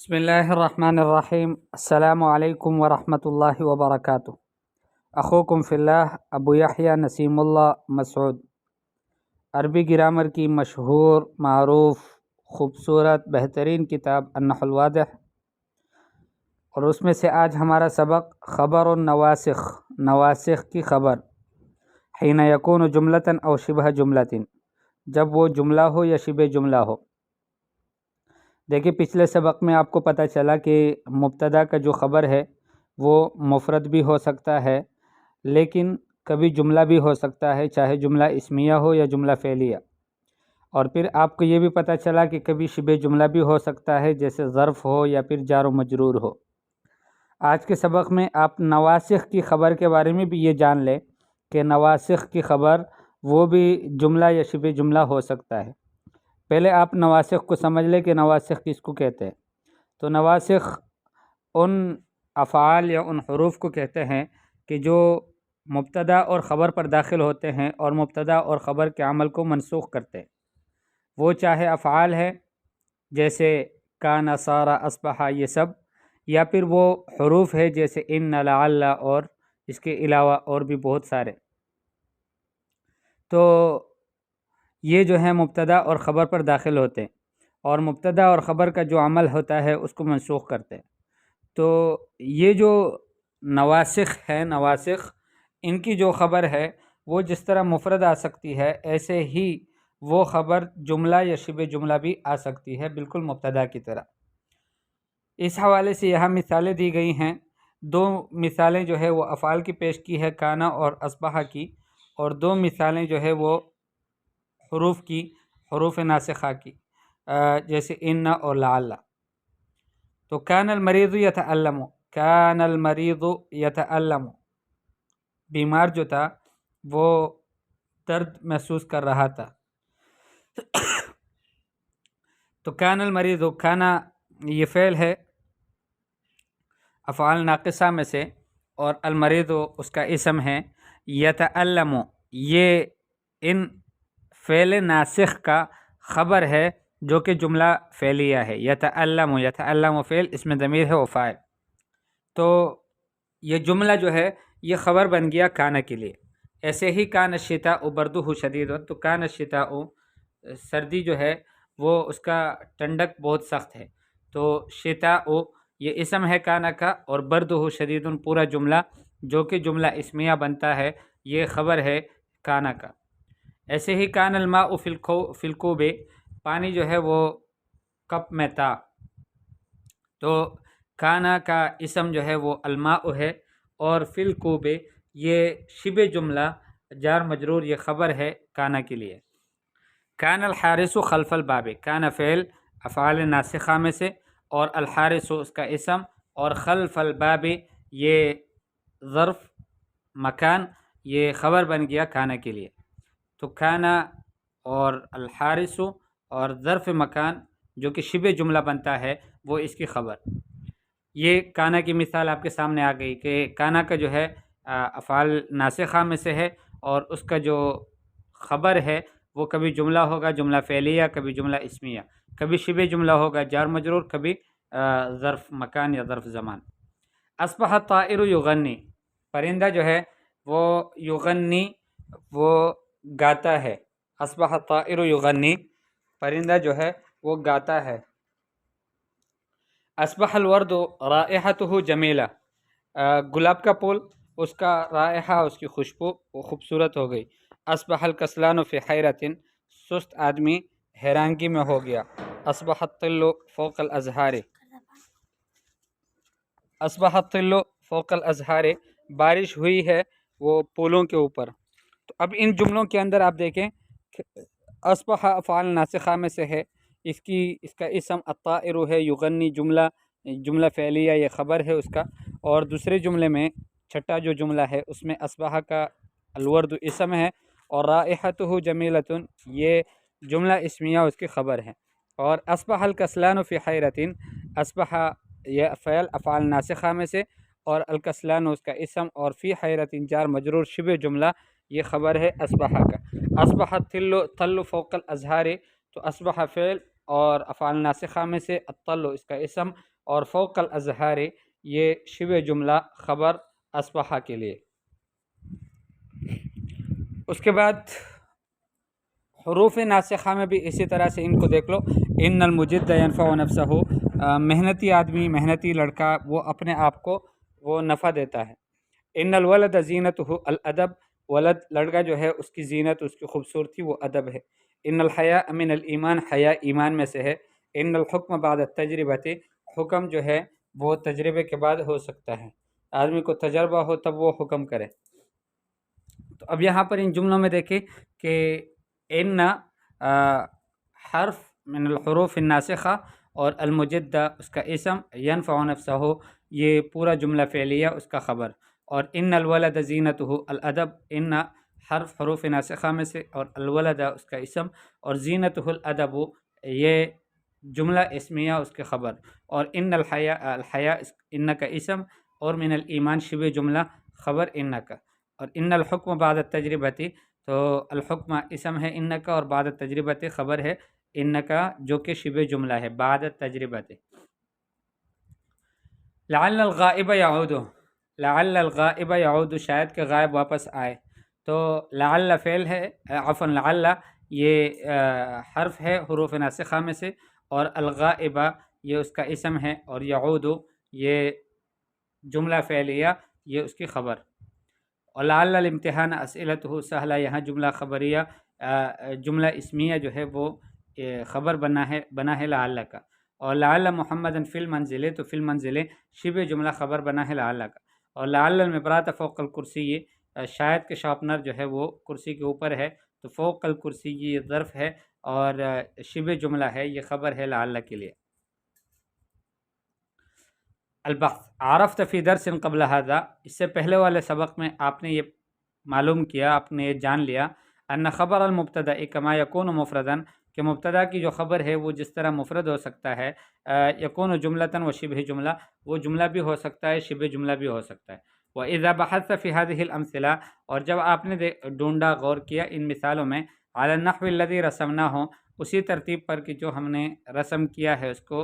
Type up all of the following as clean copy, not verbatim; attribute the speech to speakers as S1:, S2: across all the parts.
S1: بسم الله الرحمن الرحیم السلام علیکم ورحمۃ اللہ وبرکاتہ۔ اخوکم فی اللہ ابو یحییٰ نسیم اللہ مسعود۔ عربی گرامر کی مشہور، معروف، خوبصورت، بہترین کتاب النحو الواضح، اور اس میں سے آج ہمارا سبق خبر النواسخ، نواسخ کی خبر، حین یکون جملتاً او شبہ جملتن، جب وہ جملہ ہو یا شبہ جملہ ہو۔ دیکھیں پچھلے سبق میں آپ کو پتہ چلا کہ مبتدا کا جو خبر ہے وہ مفرد بھی ہو سکتا ہے، لیکن کبھی جملہ بھی ہو سکتا ہے، چاہے جملہ اسمیہ ہو یا جملہ فعلیہ۔ اور پھر آپ کو یہ بھی پتہ چلا کہ کبھی شبہ جملہ بھی ہو سکتا ہے، جیسے ظرف ہو یا پھر جار و مجرور ہو۔ آج کے سبق میں آپ نواسخ کی خبر کے بارے میں بھی یہ جان لیں کہ نواسخ کی خبر وہ بھی جملہ یا شبہ جملہ ہو سکتا ہے۔ پہلے آپ نواسخ کو سمجھ لیں کہ نواسخ کس کو کہتے ہیں۔ تو نواسخ ان افعال یا ان حروف کو کہتے ہیں کہ جو مبتدا اور خبر پر داخل ہوتے ہیں اور مبتدا اور خبر کے عمل کو منسوخ کرتے ہیں۔ وہ چاہے افعال ہے جیسے کان، صار، اصبح، یہ سب، یا پھر وہ حروف ہے جیسے ان، لعل اور اس کے علاوہ اور بھی بہت سارے۔ تو یہ جو ہیں مبتدا اور خبر پر داخل ہوتے ہیں، اور مبتدا اور خبر کا جو عمل ہوتا ہے اس کو منسوخ کرتے ہیں۔ تو یہ جو نواسخ ہے، نواسخ ان کی جو خبر ہے وہ جس طرح مفرد آ سکتی ہے، ایسے ہی وہ خبر جملہ یا شبہ جملہ بھی آ سکتی ہے، بالکل مبتدا کی طرح۔ اس حوالے سے یہاں مثالیں دی گئی ہیں۔ دو مثالیں جو ہے وہ افعال کی پیش کی ہے، کانا اور اصبح کی، اور دو مثالیں جو ہے وہ حروف کی، حروف ناسخہ کی، جیسے ان اور لعل۔ تو کان المریض یتعلم، کان المریض یتعلم، بیمار جو تھا وہ درد محسوس کر رہا تھا۔ تو کان المریض، کانا یہ فعل ہے افعال ناقصہ میں سے، اور المریض اس کا اسم ہے۔ یتعلم یہ ان فعل ناسخ کا خبر ہے جو کہ جملہ فعلیہ ہے۔ یتعلم، یتعلم فعل، اس میں ضمیر ہے و فاعل۔ تو یہ جملہ جو ہے یہ خبر بن گیا کانا کے لیے۔ ایسے ہی کان الشتاء بردہ شدید، تو کان الشتاء سردی جو ہے وہ اس کا ٹھنڈک بہت سخت ہے۔ تو شتاء یہ اسم ہے کانا کا، اور بردہ شدید پورا جملہ جو کہ جملہ اسمیہ بنتا ہے، یہ خبر ہے کانا کا۔ ایسے ہی کان الماء فی الکوب، پانی جو ہے وہ کپ میں تھا۔ تو کانا کا اسم جو ہے وہ الماء ہے، اور فی الکوب یہ شبہ جملہ جار مجرور یہ خبر ہے کانا کے لیے۔ کان الحارس خلف الباب، کان فعل افعال ناسخہ میں سے، اور الحارس اس کا اسم، اور خلف الباب یہ ظرف مکان، یہ خبر بن گیا کانا کے لیے۔ تو کانا اور الحارس اور ظرف مکان جو کہ شبہ جملہ بنتا ہے وہ اس کی خبر۔ یہ کانا کی مثال آپ کے سامنے آ گئی کہ کانا کا جو ہے افعال ناسخہ میں سے ہے، اور اس کا جو خبر ہے وہ کبھی جملہ ہوگا جملہ فعلیہ، کبھی جملہ اسمیہ، کبھی شبہ جملہ ہوگا جار مجرور، کبھی ظرف مکان یا ظرف زمان۔ اصبح الطائر یغنی، پرندہ جو ہے وہ یغنی وہ گاتا ہے۔ اصبح الطائر یغنی، پرندہ جو ہے وہ گاتا ہے۔ اصبح الورد رائحتہ جمیلہ، گلاب کا پھول اس کا رائحہ، اس کی خوشبو وہ خوبصورت ہو گئی۔ اصبح الکسلان فی حیرۃ، سست آدمی حیرانگی میں ہو گیا۔ اصبح الطل فوق الازہار، اصبح الطل فوق الازہار، بارش ہوئی ہے وہ پھولوں کے اوپر۔ تو اب ان جملوں کے اندر آپ دیکھیں اصبح افعال ناسخہ میں سے ہے، اس کا اسم الطائر ہے، یغنی جملہ فعلیہ یہ خبر ہے اس کا، اور دوسرے جملے میں چھٹا جو جملہ ہے اس میں اصبح کا الورد اسم ہے، اور رائحتہ جمیلۃ یہ جملہ اسمیہ اس کی خبر ہے۔ اور اصبح الکسلان فی حیرۃ، اصبح یہ فعل افعال ناسخہ میں سے، اور الکسلان اس کا اسم، اور فی حیرۃ جار مجرور شبہ جملہ یہ خبر ہے اصبح کا۔ اصبح الطل فوق الازہار، تو اصبح فعل اور افعال ناسخہ میں سے، الطل اس کا اسم، اور فوق الازہار یہ شبہ جملہ خبر اصبح کے لیے۔ اس کے بعد حروف ناسخہ میں بھی اسی طرح سے ان کو دیکھ لو، ان المجد ینفع نفسہ، محنتی آدمی، محنتی لڑکا وہ اپنے آپ کو وہ نفع دیتا ہے۔ ان الولد زینتہ الادب، ولد لڑکا جو ہے اس کی زینت، اس کی خوبصورتی وہ ادب ہے۔ ان الحیاء من الایمان، حیا ایمان میں سے ہے۔ ان الحکم بعد التجربۃ، حکم جو ہے وہ تجربے کے بعد ہو سکتا ہے، آدمی کو تجربہ ہو تب وہ حکم کرے۔ تو اب یہاں پر ان جملوں میں دیکھیں کہ ان حرف من الحروف الناسخہ اور المجدہ اس کا اسم، ینفع نفسہ یہ پورا جملہ فعلیہ اس کا خبر، اور ان الولد زینتہ الادب، ان حرف حروف ناسخہ میں سے، اور الولد اس کا اسم، اور زینتہ الادب یہ جملہ اسمیہ اس کے خبر، اور ان الحیاء ان کا اسم، اور من الایمان شبہ جملہ خبر ان کا، اور ان الحکم بعد التجربۃ، تو الحکم اسم ہے ان کا، اور بعد التجربۃ خبر ہے ان کا جو کہ شبہ جملہ ہے بعد التجربۃ۔ لعل الغائب یعود، لعل الغائب یعود شاید کہ غائب واپس آئے، تو لعل فعل ہے، عفوا لعل یہ حرف ہے حروف ناسخہ میں سے، اور الغائب یہ اس کا اسم ہے، اور یعود یہ جملہ فعلیہ یہ اس کی خبر، اور لعل الامتحان اسئلتہ سہلہ یہاں جملہ خبریہ جملہ اسمیہ جو ہے وہ خبر بنا ہے لعل کا، اور لعل محمد فی المنزل، تو فی المنزل شبہ جملہ خبر بنا ہے لعل کا، اور لعل المبرات فوق الکرسی شاید کہ شارپنر جو ہے وہ کرسی کے اوپر ہے، تو فوق الکرسی یہ ظرف ہے اور شبہ جملہ ہے، یہ خبر ہے لعل کے لیے۔ البحث عرفت فی درس قبل هذا، اس سے پہلے والے سبق میں آپ نے یہ معلوم کیا، آپ نے یہ جان لیا، ان خبر المبتدا کما یکون مفردا، کہ مبتدا کی جو خبر ہے وہ جس طرح مفرد ہو سکتا ہے، یکون جملتاً و شبہ جملہ، وہ جملہ بھی ہو سکتا ہے، شبہ جملہ بھی ہو سکتا ہے۔ وَإِذَا بَحَثْتَ فِي هَذِهِ الْأَمْثِلَةِ، اور جب آپ نے ڈھونڈا غور کیا ان مثالوں میں، عَلَى النَّحْوِ الَّذِي رَسَمْنَاهُ، اسی ترتیب پر کہ جو ہم نے رسم کیا ہے، اس کو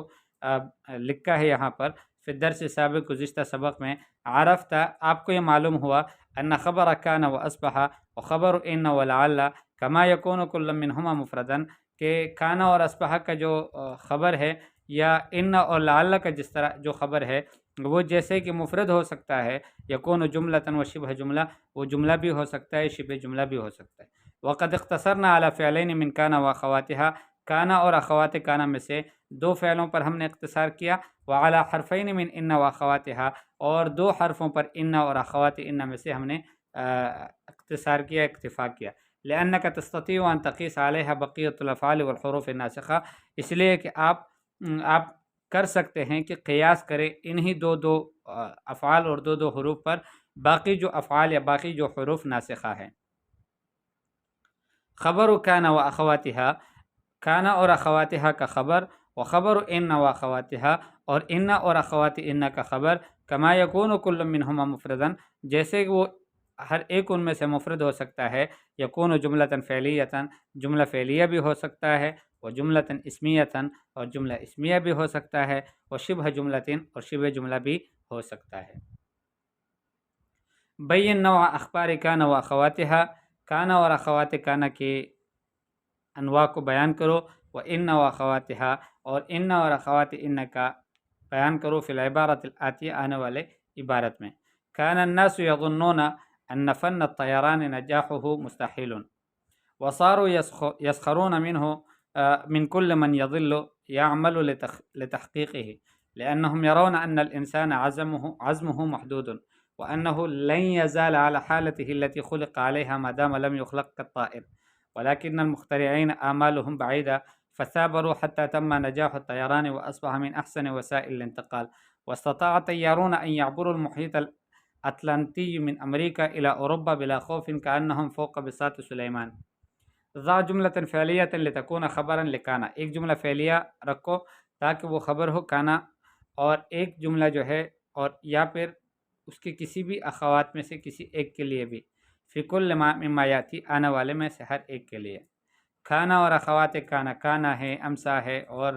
S1: لکھا ہے یہاں پر فی الدرس سابق گزشتہ سبق میں، عرفت آپ کو یہ معلوم ہوا، ان خبر کان و اصبح و خبر ان و لعل کما یکون کل منہما مفردا، کہ کانا اور اصبح کا جو خبر ہے، یا ان اور لعل کا جس طرح جو خبر ہے وہ جیسے کہ مفرد ہو سکتا ہے، یکون جملۃ و شبہ جملہ، وہ جملہ بھی ہو سکتا ہے، شبہ جملہ بھی ہو سکتا ہے۔ وقد اختصرنا علی فعلین من کان و اخواتها، کانا اور اخوات کانا میں سے دو فعلوں پر ہم نے اختصار کیا، وعلی حرفین من ان و اخواتها، اور دو حرفوں پر ان اور اخوات ان میں سے ہم نے اختصار کیا، اکتفا کیا، لأنک تستطيع ان تقیس علیہ بقیۃ الافعال والحروف الناسخہ، اس لیے کہ آپ کر سکتے ہیں کہ قیاس کریں انہی دو افعال اور دو حروف پر باقی جو افعال یا باقی جو حروف ناسخہ ہیں۔ خبر کان و اخواتها، کانا اور اخواتها کا خبر، و خبر ان و اخواتها، اور ان اور اخوات ان کا خبر، کما یکون کل منہما مفردا، جیسے کہ وہ ہر ایک ان میں سے مفرد ہو سکتا ہے، یکون جملۃ فعلیۃ، جملہ فعلیہ بھی ہو سکتا ہے، و جملۃ اسمیۃ، اور جملہ اسمیہ بھی ہو سکتا ہے، و شبہ جملۃ، اور شبہ جملہ بھی ہو سکتا ہے۔ بین نوع اخبار کان و اخواتها، کانا اور اخوات کانا کے انواع کو بیان کرو، و ان و اخواتها، اور ان اور اخوات ان کا بیان کرو، فی العبارت الآتیہ آنے والے عبارت میں۔ کان الناس یظنون ان فن الطیران نجاحه مستحیل، وصاروا يسخرون منه من كل من يضل يعمل لتحقيقه، لأنهم يرون أن الإنسان عزمه محدود، وأنه لن يزال على حالته التي خلق عليها ما دام لم يخلق كالطائر، ولكن المخترعين آمالهم بعيدة، فثابروا حتى تم نجاح الطيران وأصبح من أحسن وسائل الانتقال، واستطاع الطيارون أن يعبروا المحيط الأطلنطي من أمريكا إلى أوروبا بلا خوف كأنهم فوق بساط سليمان۔ ضع جملة فعلیة لتكون خبرا لکانا، ایک جملہ فعلیہ رکھو تاکہ وہ خبر ہو کانا، اور ایک جملہ جو ہے اور یا پھر اس کے کسی بھی اخوات میں سے کسی ایک کے لیے بھی، فی کل مما یاتی آنے والے میں سے ہر ایک کے لیے۔ کھانا اور اخوات کانا، کانا ہے، امسا ہے اور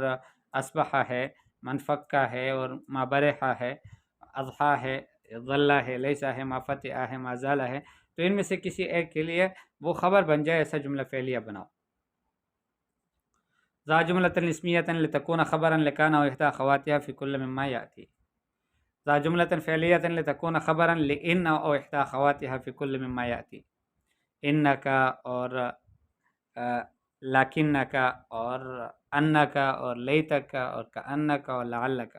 S1: اصبح ہے، منفقہ ہے اور ما برحہ ہے، اضحیٰ ہے، ظلہ ہے، لیسا ہے، ما فتح ہے، ما زالہ ہے، تو ان میں سے کسی ایک کے لیے وہ خبر بن جائے، ایسا جملہ فعلیہ بناؤ. ذا جملة اسمیة لتكون خبرا لکان او احدى اخواتها في كل مما يأتي. ذا جملة فعلیة لتكون خبرا لإن او احدى اخواتها في كل مما يأتي. انکا اور لکنکا اور انکا اور لیتکا اور کأنکا اور لعلکا.